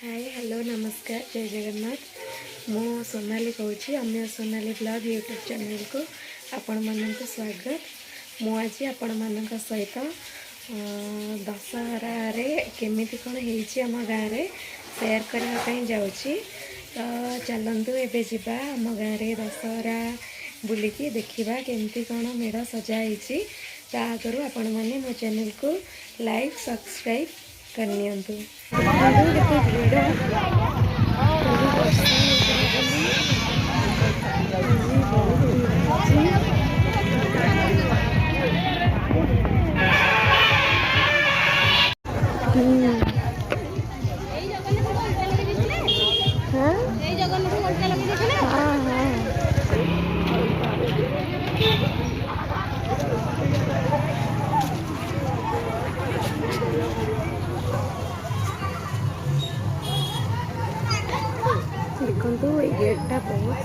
Hi hello नमस्कार जय जगन्नाथ मु सोनाली कहूँ अम्य सोनाली ब्लॉग यूट्यूब चैनल को आपण मानक स्वागत। मु आज आपण मानक सहित दशहरा रे केमिति कौन होइछि आम गाँव में शेयर करने जाऊँगी। तो चलतु एबे जीवा आम गाँव में दशहरा बुलिकी देखा केमती कौन मेढ़ सजाई ता आगु आपण मैंने मो चैनल को लाइक सब्सक्राइब करनियंतु। देखो ये गेटा बहुत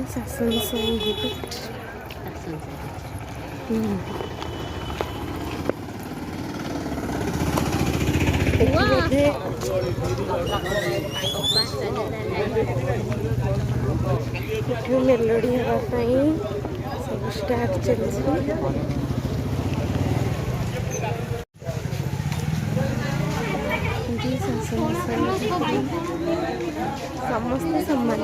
शासन संगीत मेलोडी हाँपाई सब स्टार्ट चलती समस्त सम्मान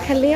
खाली